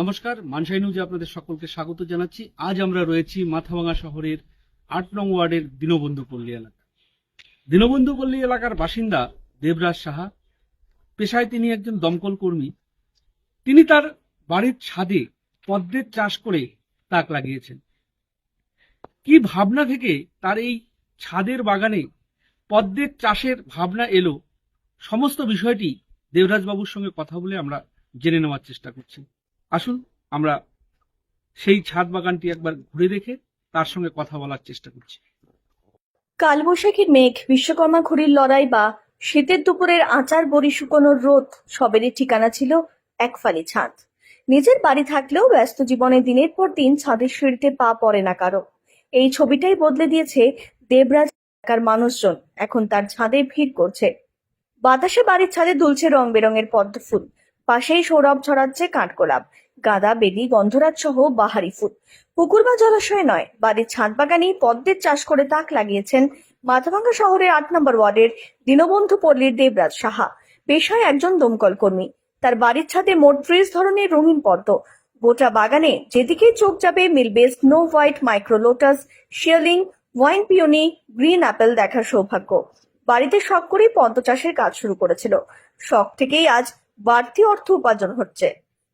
নমস্কার, মানসাই নিউজে আপনাদের সকলকে স্বাগত জানাচ্ছি। আজ আমরা রয়েছি মাথাভাঙা শহরের ৮ নং ওয়ার্ডের দীনবন্ধু পল্লী এলাকা। দীনবন্ধু পল্লী এলাকার বাসিন্দা দেবরাজ সাহা। পেশায় তিনি একজন দমকল কর্মী। তিনি তার বাড়ির ছাদে পদ্মের চাষ করে তাক লাগিয়েছেন। কি ভাবনা থেকে তার এই ছাদের বাগানে পদ্মের চাষের ভাবনা এলো, সমস্ত বিষয়টি দেবরাজ বাবুর সঙ্গে কথা বলে আমরা জেনে নেওয়ার চেষ্টা করছি। আসুন আমরা সেই ছাদ বাগানটি একবার ঘুরে দেখে তার সঙ্গে কথা বলার চেষ্টা করছি। কালবৈশাখীর মেঘ, বিশ্বকর্মা ঘুড়ির লড়াই বা শীতের দুপুরের আচার বড়ি শুকোনোর রোদ, সবেরই ঠিকানা ছিল এক ফালি ছাদ। নিজের বাড়ি থাকলেও ব্যস্ত জীবনে দিনের পর দিন ছাদের সিঁড়িতে পা পড়ে না কারো। এই ছবিটাই বদলে দিয়েছে দেবরাজ এলাকার মানুষজন। এখন তার ছাদে ভিড় করছে। বাতাসে বাড়ির ছাদে দুলছে রং বেরঙের পদ্ম ফুল, পাশেই সৌরভ ছড়াচ্ছে কাঠগোলাপ, গাঁদা, বেলি, গন্ধরাজ সহ বাহারি ফুল। পুকুর বা জলাশয় নয়, বাড়ির ছাদ বাগানেই পদ্মের চাষ করে তাক লাগিয়েছেন মাথাভাঙা শহরের ৮ নম্বর ওয়ার্ডের দীনবন্ধু পল্লীর দেবরাজ সাহা। পেশায় একজন দমকল কর্মী। তার বাড়ির ছাদে মোট ৩০ ধরনের রঙিন পদ্ম। গোটা বাগানে যেদিকেই চোখ যাবে মিলবে স্নো হোয়াইট, মাইক্রো লোটাস, শিয়ালিং, ওয়াইন পিওনি, গ্রিন অ্যাপেল দেখার সৌভাগ্য। বাড়িতে শখ করেই পদ্ম চাষের কাজ শুরু করেছিল। শখ থেকেই আজ বাড়তি অর্থ উপার্জন হচ্ছে।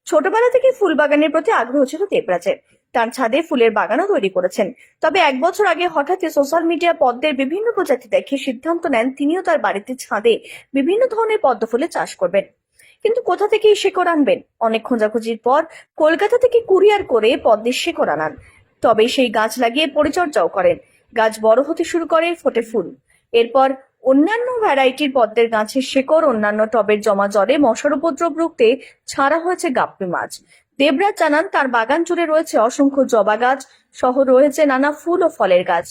ছোটবেলা থেকে ফুল বাগানের প্রতি আগ্রহ ছিল দেবরাজের। তার ছাদে ফুলের বাগানও তৈরি করেছেন। তবে ১ বছর আগে হঠাৎই সোশ্যাল মিডিয়া পদ্মের বিভিন্ন প্রজাতি দেখে সিদ্ধান্ত নেন তিনিও তার বাড়িতে ছাদে বিভিন্ন ধরনের পদ্ম ফুলের চাষ করবেন। কিন্তু কোথা থেকে এই শেকড় আনবেন? অনেক খোঁজাখুঁজির পর কলকাতা থেকে কুরিয়ার করে পদ্মের শেকড় আনান। তবে সেই গাছ লাগিয়ে পরিচর্যাও করেন। গাছ বড় হতে শুরু করে, ফোটে ফুল। এরপর অন্যান্য ভ্যারাইটির পদ্মের গাছের শেকড় অন্যান্য টবের জমা জলে মশার উপদ্রব রুখতে ছাড়া হয়েছে গাপ্পি মাছ। দেবরাজ জানান তার বাগান জুড়ে রয়েছে অসংখ্য জবা গাছ সহ রয়েছে নানা ফুল ও ফলের গাছ।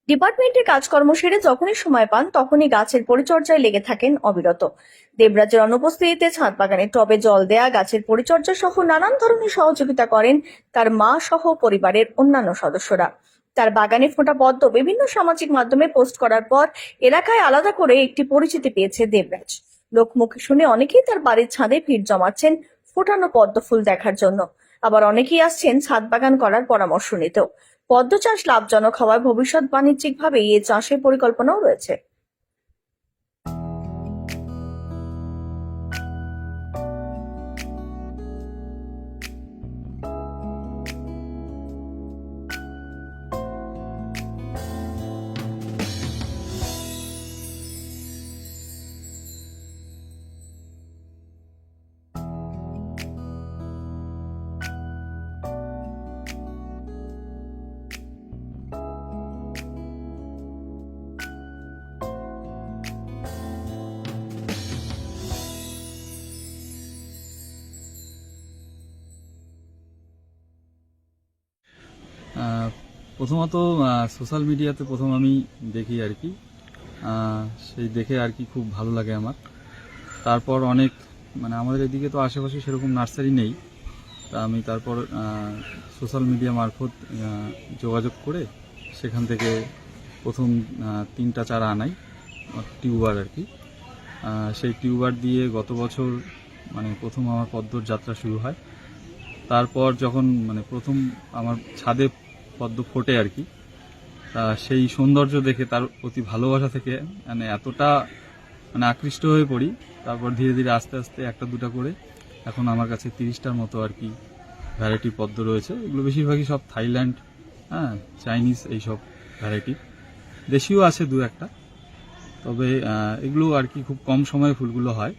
ডিপার্টমেন্টের কাজকর্ম সেরে যখনই সময় পান তখনই গাছের পরিচর্যায় লেগে থাকেন অবিরত। দেবরাজের অনুপস্থিতিতে ছাদ বাগানে টবে জল দেয়া, গাছের পরিচর্যা সহ নানান ধরনের সহযোগিতা করেন তার মা সহ পরিবারের অন্যান্য সদস্যরা। তার বাগানে ফোটা পদ্ম বিভিন্ন সামাজিক মাধ্যমে পোস্ট করার পর এলাকায় আলাদা করে একটি পরিচিতি পেয়েছে দেবরাজ। লোকমুখে শুনে অনেকেই তার বাড়ির ছাদে ভিড় জমাচ্ছেন ফোটানো পদ্ম ফুল দেখার জন্য। আবার অনেকেই আসছেন ছাদ বাগান করার পরামর্শ নিতেও। পদ্ম চাষ লাভজনক হওয়ায় ভবিষ্যৎ বাণিজ্যিকভাবে এই চাষের পরিকল্পনাও রয়েছে। প্রথমত সোশ্যাল মিডিয়াতে প্রথম আমি দেখি আর কি, সেই দেখে আর কি খুব ভালো লাগে আমার। তারপর অনেক আমাদের এদিকে তো আশেপাশে সেরকম নার্সারি নেই, তা আমি তারপর সোশ্যাল মিডিয়া মারফত যোগাযোগ করে সেখান থেকে প্রথম 3টা চারা আনাই, টিউবার আর কি। সেই টিউবার দিয়ে গত বছর প্রথম আমার পদ্মর যাত্রা শুরু হয়। তারপর যখন প্রথম আমার ছাদে পদ্ম ফোটে আর কি, সেই সৌন্দর্য দেখে তার প্রতি ভালোবাসা থেকে এতটা আকৃষ্ট হয়ে পড়ি। তারপর ধীরে ধীরে আস্তে আস্তে 1টা 2টা করে এখন আমার কাছে 30টার মতো আর কি ভ্যারাইটি পদ্ম রয়েছে। এগুলো বেশিরভাগই সব থাইল্যান্ড, চাইনিজ এইসব ভ্যারাইটি, দেশীয় আছে 2-1টা। তবে এগুলো আর কি খুব কম সময়ে ফুলগুলো হয়।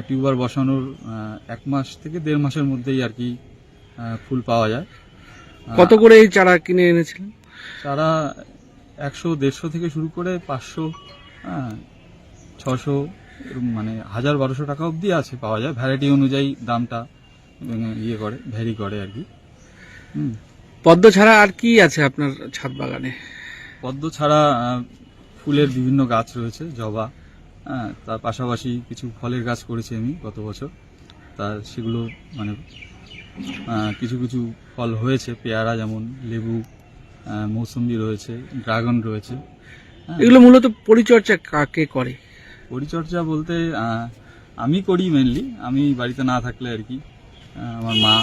টিউবার বসানোর 1 মাস থেকে 1.5 মাসের মধ্যেই আর কি ফুল পাওয়া যায়। কত করে এই চারা কিনে এনেছিলেন? চারা 100-150 থেকে শুরু করে 500, 600, 1000-1200 টাকা অবধি আছে, পাওয়া যায়। ভ্যারাইটি অনুযায়ী দামটা ভ্যারি করে আর কি। পদ্ম ছাড়া আর কি আছে আপনার ছাদ বাগানে? পদ্ম ছাড়া ফুলের বিভিন্ন গাছ রয়েছে, জবা, তার পাশাপাশি কিছু ফলের গাছ করেছি আমি গত বছর। তা সেগুলো কিছু কিছু ফল হয়েছে, পেয়ারা যেমন, লেবু, মৌসুম্বি রয়েছে, ড্রাগন রয়েছে। এগুলো মূলত পরিচর্যা কাকে করে? পরিচর্যা বলতে আমি করি মেনলি, আমি বাড়িতে না থাকলে আর কি। আমার মা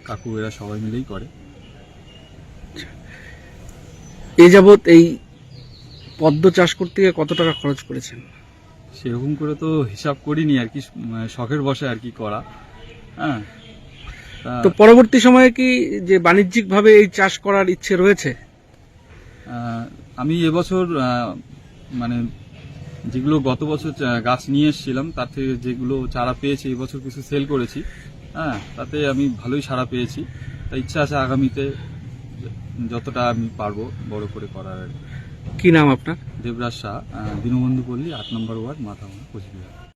কাকু এরা সবাই মিলেই করে। এই যাবৎ এই পদ্ম চাষ করতে গিয়ে কত টাকা খরচ করেছেন? সেরকম করে তো হিসাব করিনি আর কি, শখের বসে আর কি করা। হ্যাঁ, তো পরবর্তী সময়ে কি যে বাণিজ্যিকভাবে এই চাষ করার ইচ্ছে রয়েছে? আমি এবছর মানে যেগুলো গত বছর গাছ নিয়ে এসেছিলাম তার থেকে যেগুলো চারা পেয়েছি এবছর কিছু সেল করেছি। হ্যাঁ, তাতে আমি ভালোই সাড়া পেয়েছি। তাই ইচ্ছা আছে আগামীতে যতটা আমি পারবো বড় করে করার আর কি। কি নাম আপনার? দেবরাজ শাহ, দীনবন্ধু পল্লী, 8 নম্বর ওয়ার্ড, মাথাভাঙা, কোচবিহার।